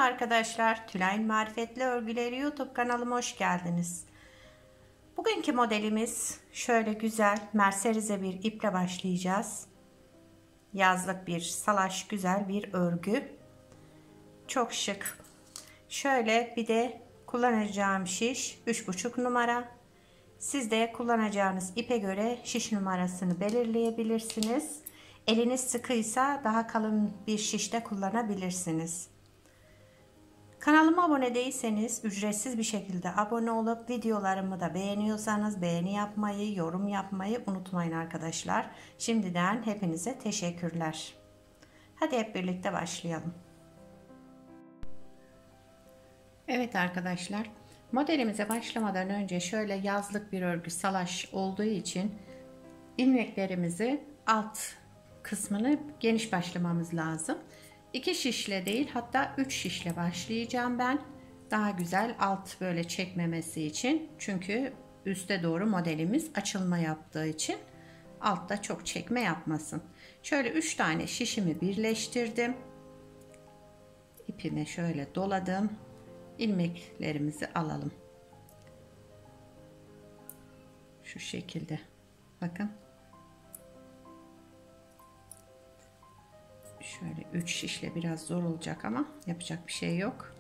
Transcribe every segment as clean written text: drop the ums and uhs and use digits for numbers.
arkadaşlar, Tülay'ın Marifetli Örgüleri YouTube kanalıma hoş geldiniz. Bugünkü modelimiz şöyle güzel merserize bir iple başlayacağız. Yazlık bir salaş güzel bir örgü. Çok şık. Şöyle bir de kullanacağım şiş 3,5 numara. Siz de kullanacağınız ipe göre şiş numarasını belirleyebilirsiniz. Eliniz sıkıysa daha kalın bir şişte kullanabilirsiniz. Kanalıma abone değilseniz ücretsiz bir şekilde abone olup videolarımı da beğeniyorsanız beğeni yapmayı, yorum yapmayı unutmayın arkadaşlar. Şimdiden hepinize teşekkürler. Hadi hep birlikte başlayalım. Evet arkadaşlar, modelimize başlamadan önce şöyle yazlık bir örgü salaş olduğu için ilmeklerimizi alt kısmını geniş başlamamız lazım. 2 şişle değil, hatta 3 şişle başlayacağım ben. Daha güzel alt böyle çekmemesi için. Çünkü üste doğru modelimiz açılma yaptığı için altta çok çekme yapmasın. Şöyle 3 tane şişimi birleştirdim. İpimi şöyle doladım. İlmeklerimizi alalım. Şu şekilde. Bakın. Şöyle 3 şişle biraz zor olacak ama yapacak bir şey yok.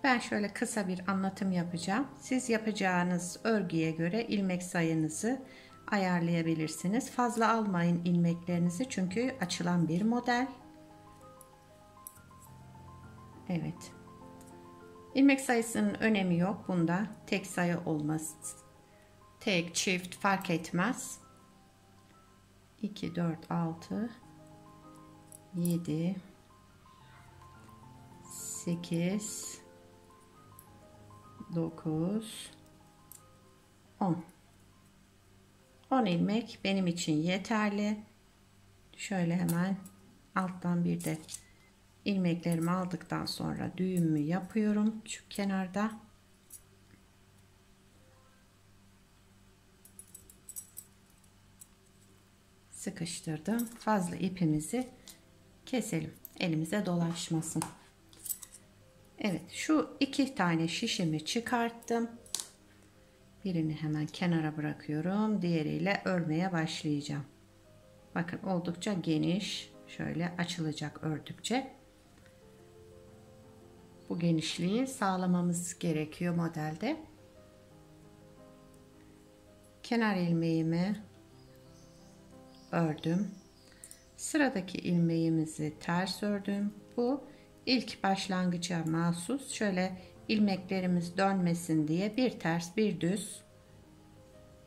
Ben şöyle kısa bir anlatım yapacağım. Siz yapacağınız örgüye göre ilmek sayınızı ayarlayabilirsiniz. Fazla almayın ilmeklerinizi çünkü açılan bir model. Evet. İlmek sayısının önemi yok. Bunda tek sayı olmaz. Tek, çift fark etmez. 2, 4, 6, 7, 8, 9, 10. 10 ilmek benim için yeterli. Şöyle hemen alttan bir de ilmeklerimi aldıktan sonra düğümümü yapıyorum şu kenarda. Sıkıştırdım. Fazla ipimizi keselim. Elimize dolaşmasın. Evet, şu 2 tane şişimi çıkarttım. Birini hemen kenara bırakıyorum. Diğeriyle örmeye başlayacağım. Bakın oldukça geniş. Şöyle açılacak ördükçe. Bu genişliği sağlamamız gerekiyor modelde. Kenar ilmeğimi ördüm. Sıradaki ilmeğimizi ters ördüm. Bu ilk başlangıca mahsus. Şöyle ilmeklerimiz dönmesin diye bir ters bir düz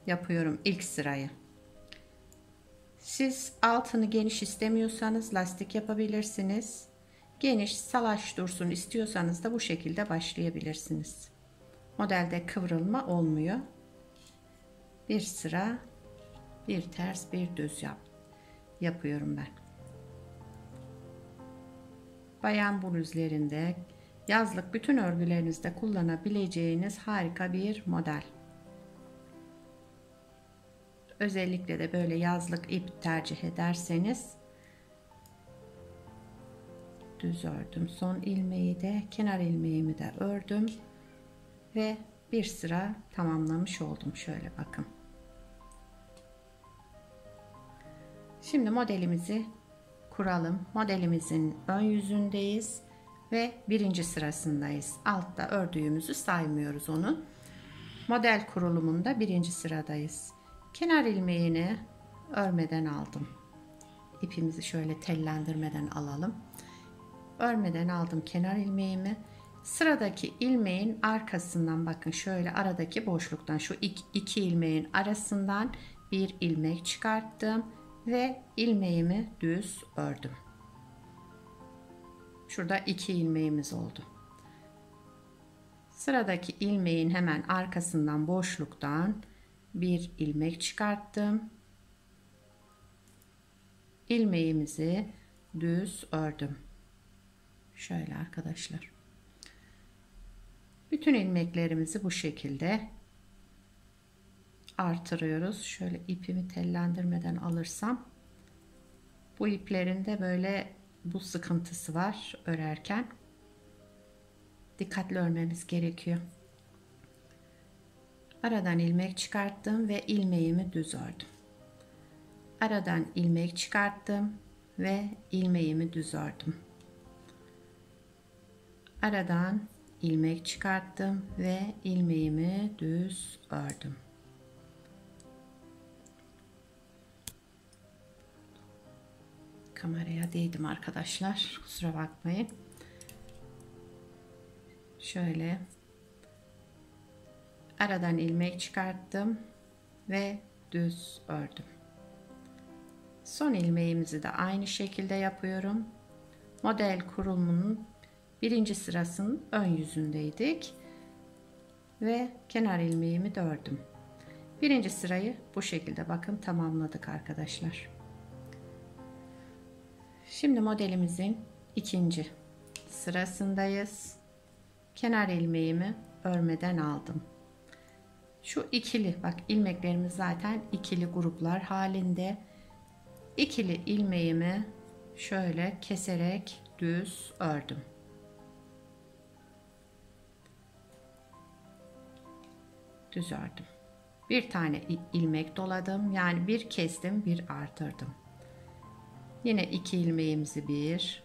yapıyorum ilk sırayı. Siz altını geniş istemiyorsanız lastik yapabilirsiniz. Geniş salaş dursun istiyorsanız da bu şekilde başlayabilirsiniz. Modelde kıvrılma olmuyor. Bir sıra bir ters bir düz yapıyorum ben. Bayan bluzlarında, yazlık bütün örgülerinizde kullanabileceğiniz harika bir model. Özellikle de böyle yazlık ip tercih ederseniz düz ördüm. Son ilmeği de kenar ilmeğimi de ördüm ve bir sıra tamamlamış oldum. Şöyle bakın. Şimdi modelimizi kuralım. Modelimizin ön yüzündeyiz ve birinci sırasındayız. Altta ördüğümüzü saymıyoruz onu. Model kurulumunda birinci sıradayız. Kenar ilmeğini örmeden aldım. İpimizi şöyle tellendirmeden alalım. Örmeden aldım kenar ilmeğimi. Sıradaki ilmeğin arkasından bakın şöyle aradaki boşluktan şu iki ilmeğin arasından bir ilmek çıkarttım ve ilmeğimi düz ördüm. Şurada 2 ilmeğimiz oldu. Sıradaki ilmeğin hemen arkasından boşluktan bir ilmek çıkarttım. İlmeğimizi düz ördüm. Şöyle arkadaşlar. Bütün ilmeklerimizi bu şekilde artırıyoruz. Şöyle ipimi tellendirmeden alırsam bu iplerin de böyle bu sıkıntısı var örerken. Dikkatli örmemiz gerekiyor. Aradan ilmek çıkarttım ve ilmeğimi düz ördüm. Aradan ilmek çıkarttım ve ilmeğimi düz ördüm. Aradan ilmek çıkarttım ve ilmeğimi düz ördüm. Kameraya değdim arkadaşlar, kusura bakmayın. Şöyle aradan ilmek çıkarttım ve düz ördüm. Son ilmeğimizi de aynı şekilde yapıyorum. Model kurulumunun birinci sırasının ön yüzündeydik ve kenar ilmeğimi de ördüm. Birinci sırayı bu şekilde bakın tamamladık arkadaşlar. Şimdi modelimizin ikinci sırasındayız. Kenar ilmeğimi örmeden aldım. Şu ikili, bak ilmeklerimiz zaten ikili gruplar halinde. İkili ilmeğimi şöyle keserek düz ördüm. Düz ördüm. Bir tane ilmek doladım. Yani bir kestim, bir artırdım. Yine iki ilmeğimizi bir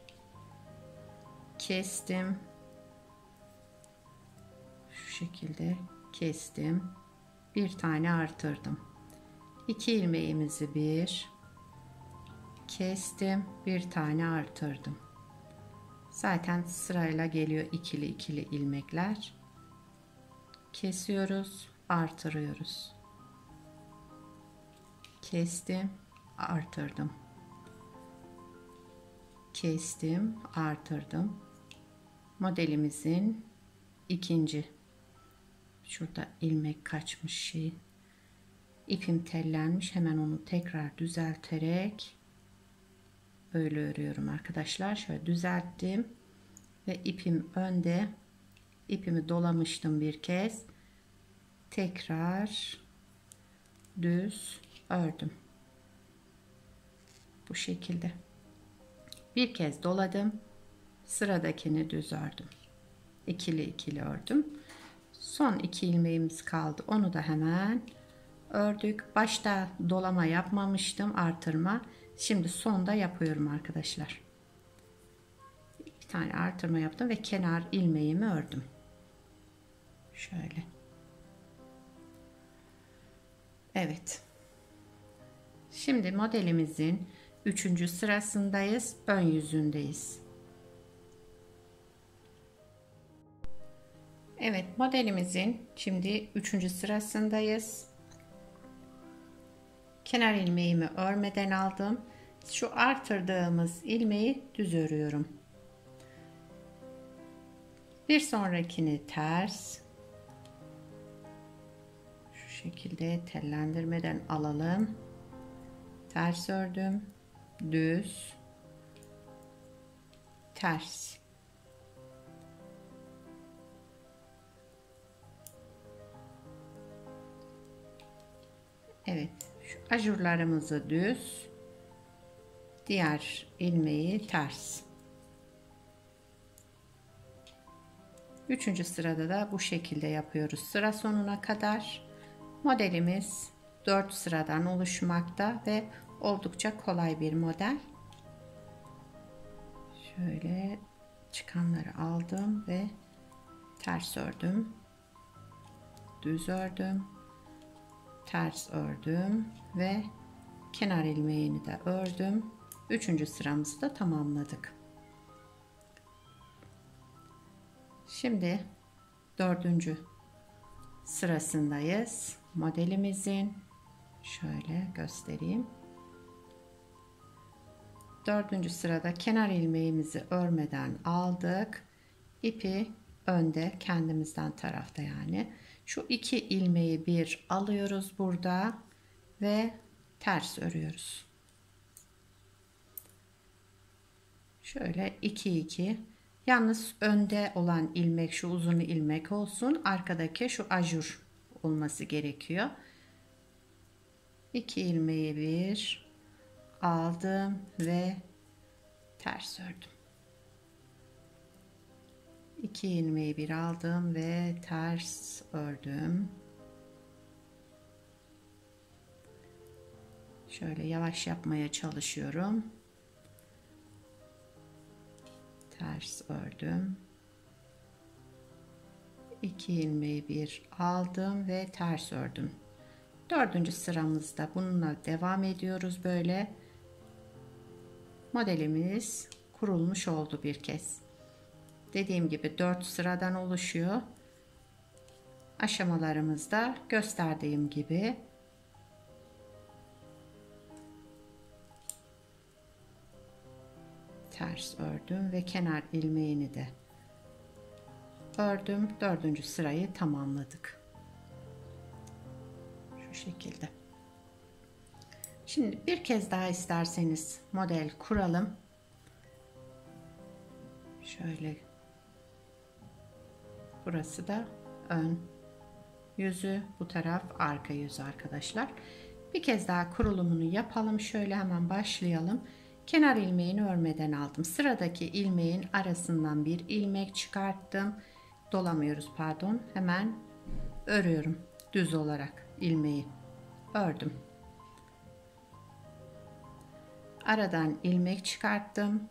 kestim. Şu şekilde kestim. Bir tane artırdım. İki ilmeğimizi bir kestim. Bir tane artırdım. Zaten sırayla geliyor ikili ikili ilmekler. Kesiyoruz, artırıyoruz. Kestim, artırdım. Kestim, artırdım. Modelimizin ikinci. Şurada ilmek kaçmış şey. İpim tellenmiş. Hemen onu tekrar düzelterek böyle örüyorum arkadaşlar. Şöyle düzelttim ve ipim önde. İpimi dolamıştım bir kez. Tekrar düz ördüm. Bu şekilde. Bir kez doladım. Sıradakini düz ördüm. İkili ikili ördüm. Son iki ilmeğimiz kaldı. Onu da hemen ördük. Başta dolama yapmamıştım, artırma. Şimdi sonda yapıyorum arkadaşlar. Bir tane artırma yaptım ve kenar ilmeğimi ördüm. Şöyle. Evet. Şimdi modelimizin 3. sırasındayız. Ön yüzündeyiz. Evet, modelimizin şimdi 3. sırasındayız. Kenar ilmeğimi örmeden aldım. Şu artırdığımız ilmeği düz örüyorum. Bir sonrakini ters. Şu şekilde tellendirmeden alalım. Ters ördüm. Düz. Ters. Evet. Şu ajurlarımızı düz. Diğer ilmeği ters. 3. sırada da bu şekilde yapıyoruz. Sıra sonuna kadar. Modelimiz 4 sıradan oluşmakta ve oldukça kolay bir model. Şöyle çıkanları aldım ve ters ördüm. Düz ördüm. Ters ördüm ve kenar ilmeğini de ördüm. 3. sıramızı da tamamladık. Şimdi 4. sırasındayız. Modelimizin şöyle göstereyim. 4. sırada kenar ilmeğimizi örmeden aldık. İpi önde, kendimizden tarafta yani. Şu iki ilmeği bir alıyoruz burada ve ters örüyoruz. Şöyle 2 2. Yalnız önde olan ilmek şu uzun ilmek olsun. Arkadaki şu ajur olması gerekiyor. 2 ilmeği bir aldım ve ters ördüm. 2 ilmeği bir aldım ve ters ördüm. Şöyle yavaş yapmaya çalışıyorum. Ters ördüm. 2 ilmeği bir aldım ve ters ördüm. 4. sıramızda bununla devam ediyoruz böyle. Modelimiz kurulmuş oldu bir kez. Dediğim gibi 4 sıradan oluşuyor. Aşamalarımızda gösterdiğim gibi ters ördüm ve kenar ilmeğini de ördüm. 4. sırayı tamamladık. Şu şekilde. Şimdi bir kez daha isterseniz model kuralım. Şöyle, burası da ön yüzü, bu taraf arka yüzü arkadaşlar. Bir kez daha kurulumunu yapalım. Şöyle hemen başlayalım. Kenar ilmeğini örmeden aldım. Sıradaki ilmeğin arasından bir ilmek çıkarttım. Dolamıyoruz, pardon. Hemen örüyorum. Düz olarak ilmeği ördüm. Aradan ilmek çıkarttım.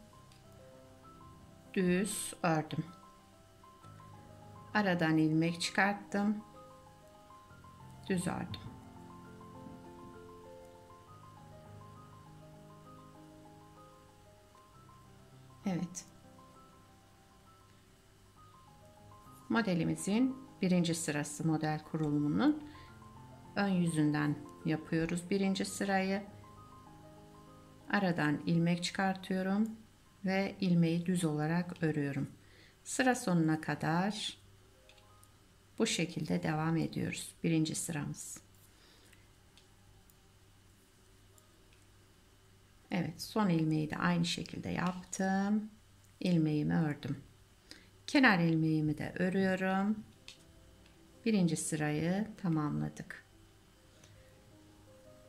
Düz ördüm. Aradan ilmek çıkarttım. Düz ördüm. Evet. Modelimizin 1. sırası, model kurulumunun ön yüzünden yapıyoruz 1. sırayı. Aradan ilmek çıkartıyorum ve ilmeği düz olarak örüyorum. Sıra sonuna kadar bu şekilde devam ediyoruz. 1. sıramız. Evet, son ilmeği de aynı şekilde yaptım. İlmeğimi ördüm. Kenar ilmeğimi de örüyorum. 1. sırayı tamamladık.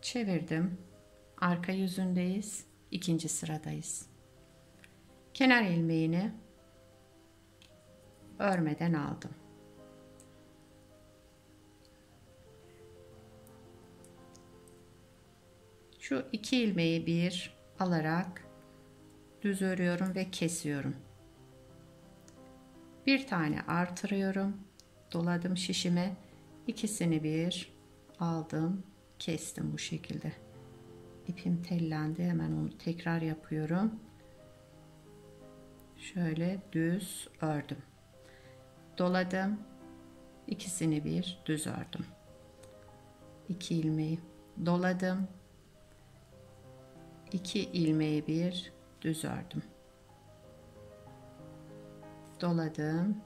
Çevirdim. Arka yüzündeyiz. 2. sıradayız. Kenar ilmeğini örmeden aldım. Şu 2 ilmeği bir alarak düz örüyorum ve kesiyorum. Bir tane artırıyorum. Doladım şişime. İkisini bir aldım. Kestim bu şekilde. İpim tellendi. Hemen onu tekrar yapıyorum. Şöyle düz ördüm. Doladım. İkisini bir düz ördüm. 2 ilmeği doladım. 2 ilmeği bir düz ördüm. Doladım.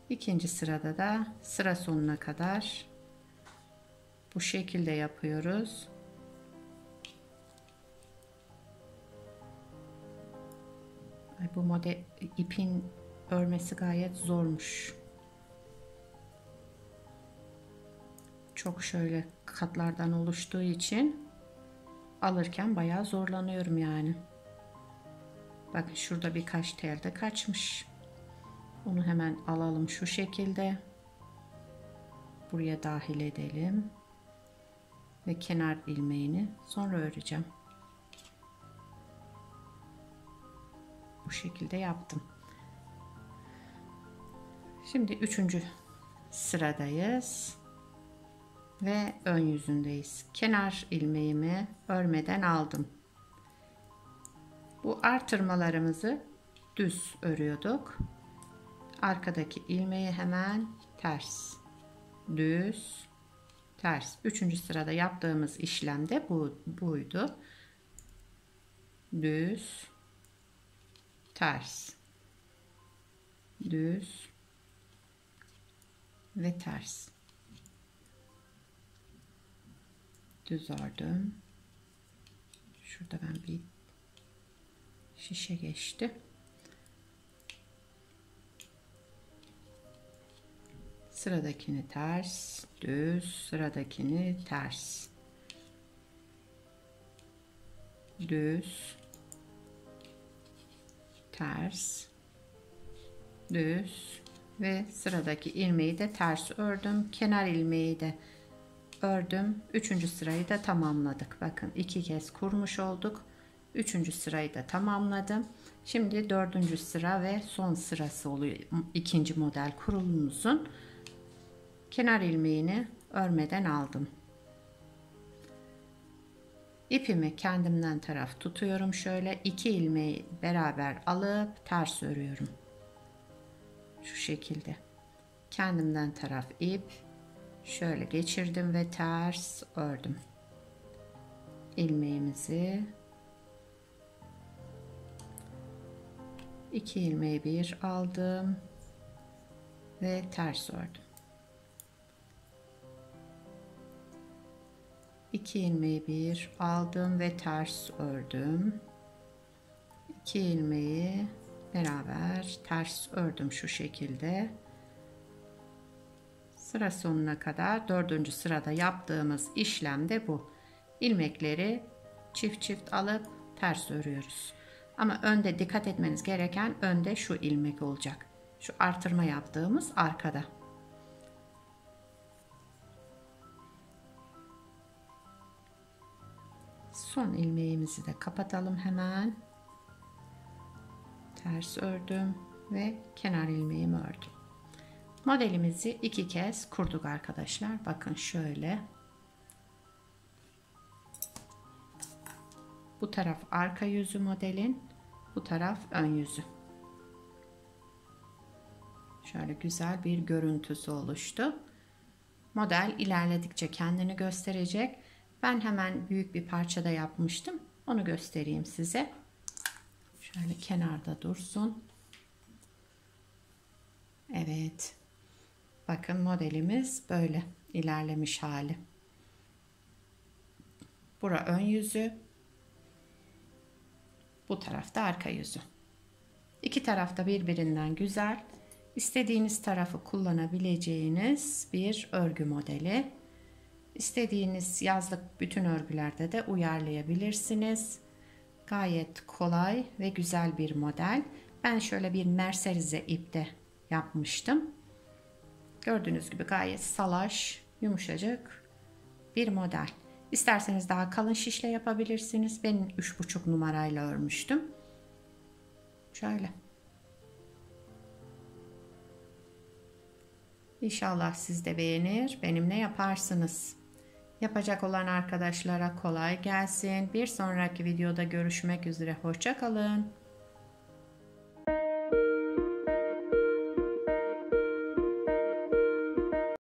2. sırada da sıra sonuna kadar bu şekilde yapıyoruz. Bu model ipin örmesi gayet zormuş. Çok şöyle katlardan oluştuğu için alırken bayağı zorlanıyorum yani. Bakın şurada birkaç tel de kaçmış. Onu hemen alalım şu şekilde. Buraya dahil edelim. Ve kenar ilmeğini sonra öreceğim. Bu şekilde yaptım. Şimdi 3. sıradayız. Ve ön yüzündeyiz. Kenar ilmeğimi örmeden aldım. Bu artırmalarımızı düz örüyorduk. Arkadaki ilmeği hemen ters, düz, ters. 3. sırada yaptığımız işlem de buydu. Düz, ters, düz ve ters. Düz ördüm. Şurada ben bir şişe geçti. Sıradakini ters, düz, sıradakini ters. düz, ters, düz ve sıradaki ilmeği de ters ördüm. Kenar ilmeği de ördüm. 3. sırayı da tamamladık. Bakın 2 kez kurmuş olduk. 3. sırayı da tamamladım. Şimdi 4. sıra ve son sırası oluyor. 2. model kurulumumuzun kenar ilmeğini örmeden aldım. İpimi kendimden taraf tutuyorum. Şöyle 2 ilmeği beraber alıp ters örüyorum. Şu şekilde. Kendimden taraf ip. Şöyle geçirdim ve ters ördüm. İlmeğimizi 2 ilmeği bir aldım ve ters ördüm. 2 ilmeği bir aldım ve ters ördüm. 2 ilmeği beraber ters ördüm şu şekilde. Sıra sonuna kadar 4. sırada yaptığımız işlem de bu. İlmekleri çift çift alıp ters örüyoruz. Ama önde dikkat etmeniz gereken önde şu ilmek olacak. Şu artırma yaptığımız arkada. Son ilmeğimizi de kapatalım hemen. Ters ördüm ve kenar ilmeğimi ördüm. Modelimizi 2 kez kurduk arkadaşlar. Bakın şöyle. Bu taraf arka yüzü modelin, bu taraf ön yüzü. Şöyle güzel bir görüntüsü oluştu. Model ilerledikçe kendini gösterecek. Ben hemen büyük bir parçada yapmıştım. Onu göstereyim size. Şöyle kenarda dursun. Evet. Bakın modelimiz böyle ilerlemiş hali. Bura ön yüzü. Bu tarafta arka yüzü. İki tarafta birbirinden güzel. İstediğiniz tarafı kullanabileceğiniz bir örgü modeli. İstediğiniz yazlık bütün örgülerde de uyarlayabilirsiniz. Gayet kolay ve güzel bir model. Ben şöyle bir merserize ipte yapmıştım. Gördüğünüz gibi gayet salaş, yumuşacık bir model. İsterseniz daha kalın şişle yapabilirsiniz. Ben 3,5 numarayla örmüştüm. Şöyle. İnşallah siz de beğenir, benimle yaparsınız. Yapacak olan arkadaşlara kolay gelsin. Bir sonraki videoda görüşmek üzere. Hoşça kalın.